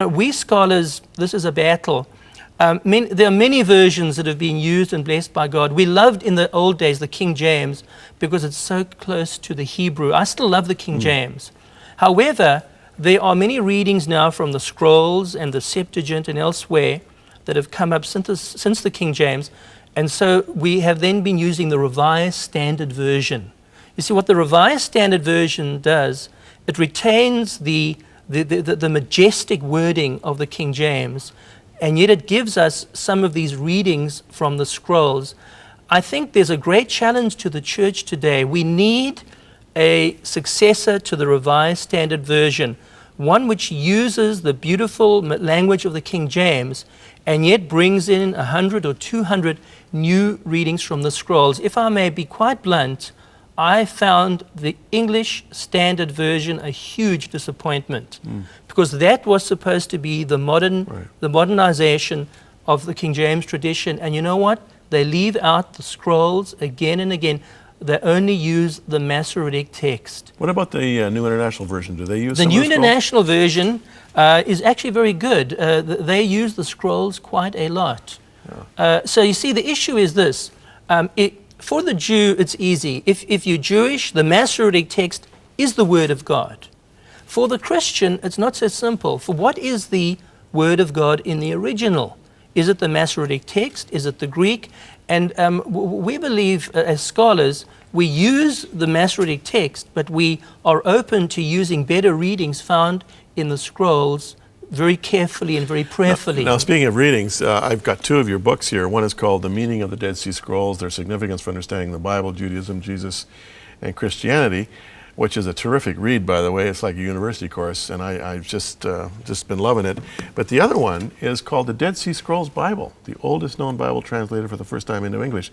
We scholars, this is a battle. There are many versions that have been used and blessed by God. We loved in the old days the King James because it's so close to the Hebrew. I still love the King James. However, there are many readings now from the Scrolls and the Septuagint and elsewhere that have come up since the King James. And so we have then been using the Revised Standard Version. You see, what the Revised Standard Version does, it retains the majestic wording of the King James, and yet it gives us some of these readings from the scrolls. I think there's a great challenge to the church today. We need a successor to the Revised Standard Version, one which uses the beautiful language of the King James and yet brings in 100 or 200 new readings from the scrolls. If I may be quite blunt, I found the English Standard Version a huge disappointment because that was supposed to be the modernization of the King James tradition. And you know what? They leave out the scrolls again and again. They only use the Masoretic text. What about the New International Version? Do they use the New International Version is actually very good. They use the scrolls quite a lot. Yeah. So you see, the issue is this. For the Jew, it's easy. If you're Jewish, the Masoretic text is the Word of God. For the Christian, it's not so simple. For what is the Word of God in the original? Is it the Masoretic text? Is it the Greek? And we believe, as scholars, we use the Masoretic text, but we are open to using better readings found in the scrolls very carefully and very prayerfully. Now, speaking of readings, I've got two of your books here. One is called The Meaning of the Dead Sea Scrolls, Their Significance for Understanding the Bible, Judaism, Jesus, and Christianity, which is a terrific read, by the way. It's like a university course, and I've just been loving it. But the other one is called The Dead Sea Scrolls Bible, the oldest known Bible translated for the first time into English.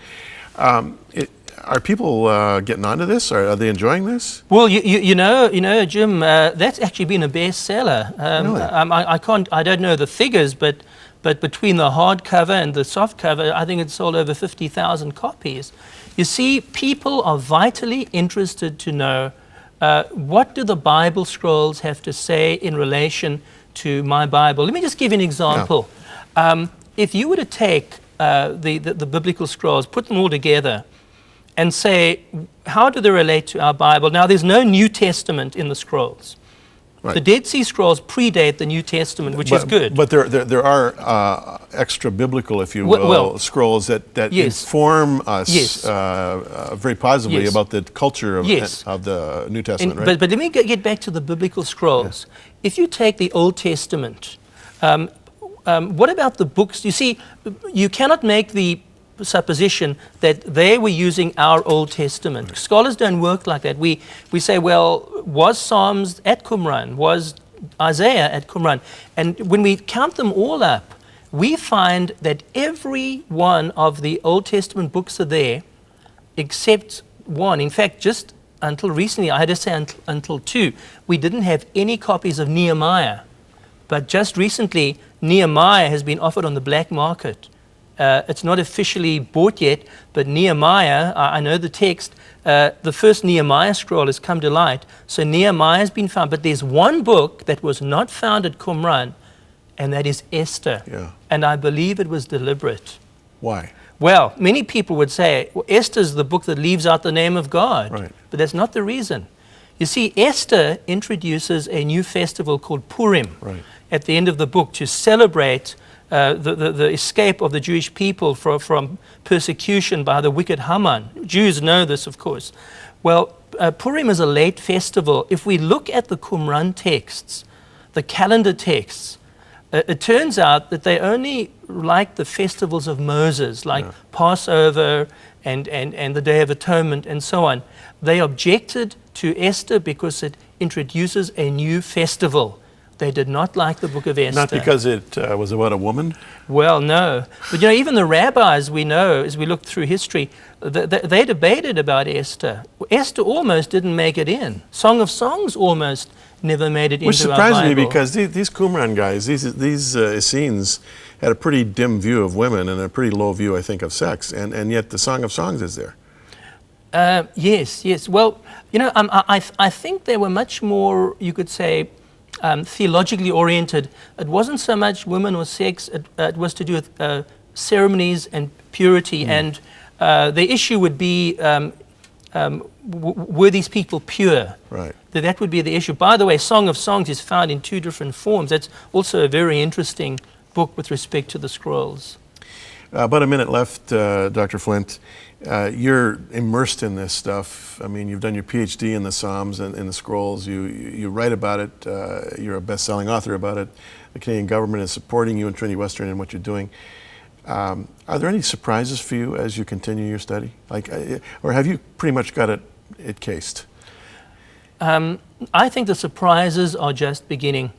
Are people getting onto this? Are they enjoying this? Well, you know, Jim, that's actually been a bestseller. Really? I don't know the figures, but between the hardcover and the softcover, I think it's sold over 50,000 copies. You see, people are vitally interested to know what do the Bible scrolls have to say in relation to my Bible. Let me just give you an example. Yeah. If you were to take the biblical scrolls, put them all together, and say, how do they relate to our Bible? Now, there's no New Testament in the scrolls. Right. The Dead Sea Scrolls predate the New Testament, which is good. But there are extra biblical, if you will, scrolls that inform us very positively about the culture of the New Testament, right? But let me get back to the biblical scrolls. Yeah. If you take the Old Testament, what about the books? You see, you cannot make the supposition that they were using our Old Testament. Right. Scholars don't work like that. We say, well, was Psalms at Qumran? Was Isaiah at Qumran? And when we count them all up, we find that every one of the Old Testament books are there, except one. In fact, just until recently, I had to say until two, we didn't have any copies of Nehemiah. But just recently, Nehemiah has been offered on the black market. It's not officially bought yet, but Nehemiah, I know the text, the first Nehemiah scroll has come to light. So Nehemiah has been found. But there's one book that was not found at Qumran, and that is Esther. Yeah. And I believe it was deliberate. Why? Well, many people would say, well, Esther's the book that leaves out the name of God. Right. But that's not the reason. You see, Esther introduces a new festival called Purim at the end of the book to celebrate the escape of the Jewish people from persecution by the wicked Haman. Jews know this, of course. Well, Purim is a late festival. If we look at the Qumran texts, the calendar texts, it turns out that they only like the festivals of Moses, like Passover and the Day of Atonement and so on. They objected to Esther because it introduces a new festival. They did not like the book of Esther. Not because it was about a woman? Well, no. But you know, even the rabbis, we know, as we look through history, they debated about Esther. Esther almost didn't make it in. Song of Songs almost never made it into our Bible. Which surprised me because these Qumran guys, these Essenes, had a pretty dim view of women and a pretty low view, I think, of sex. And yet the Song of Songs is there. Yes. Well, you know, I think they were much more, you could say, theologically oriented. It wasn't so much women or sex, it was to do with ceremonies and purity. And the issue would be, were these people pure? Right. That would be the issue. By the way, Song of Songs is found in 2 different forms. That's also a very interesting book with respect to the scrolls. About a minute left, Dr. Flint. You're immersed in this stuff. I mean, you've done your PhD in the Psalms and in the scrolls. You write about it. You're a best-selling author about it. The Canadian government is supporting you in Trinity Western and what you're doing. Are there any surprises for you as you continue your study? Or have you pretty much got it cased? I think the surprises are just beginning.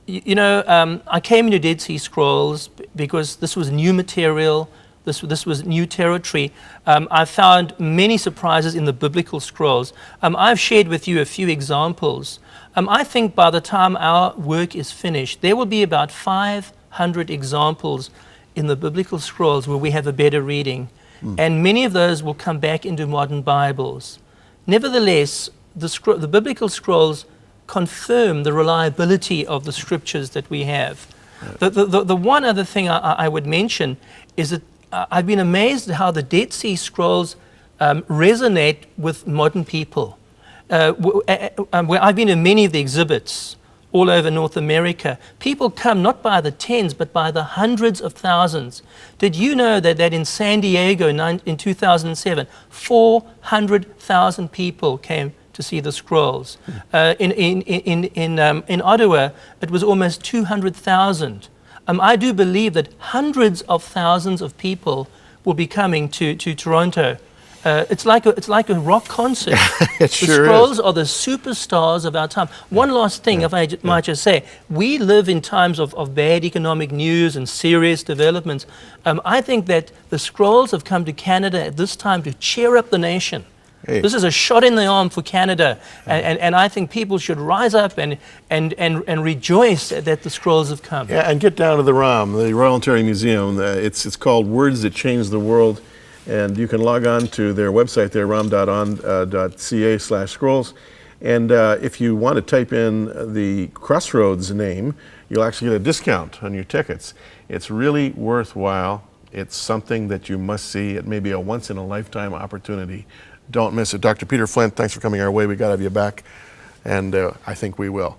I came into Dead Sea Scrolls because this was new material, this was new territory. I found many surprises in the biblical scrolls. I've shared with you a few examples. I think by the time our work is finished, there will be about 500 examples in the biblical scrolls where we have a better reading. And many of those will come back into modern Bibles. Nevertheless, the biblical scrolls confirm the reliability of the scriptures that we have. Right. The one other thing I would mention is that I've been amazed at how the Dead Sea Scrolls resonate with modern people. Where I've been in many of the exhibits all over North America, people come not by the tens but by the hundreds of thousands. Did you know that in San Diego in 2007, 400,000 people came to see the scrolls? In Ottawa, it was almost 200,000. I do believe that hundreds of thousands of people will be coming to Toronto. It's like a rock concert. It sure the scrolls is. are the superstars of our time. One last thing, if I might just say, we live in times of bad economic news and serious developments. I think that the scrolls have come to Canada at this time to cheer up the nation. Hey. This is a shot in the arm for Canada, and I think people should rise up and rejoice that the scrolls have come. Yeah, and get down to the ROM, the Royal Ontario Museum. It's called Words That Change the World, and you can log on to their website there, rom.on.ca/scrolls. And if you want to type in the Crossroads name, you'll actually get a discount on your tickets. It's really worthwhile. It's something that you must see. It may be a once-in-a-lifetime opportunity. Don't miss it. Dr. Peter Flint, thanks for coming our way. We got to have you back, and I think we will.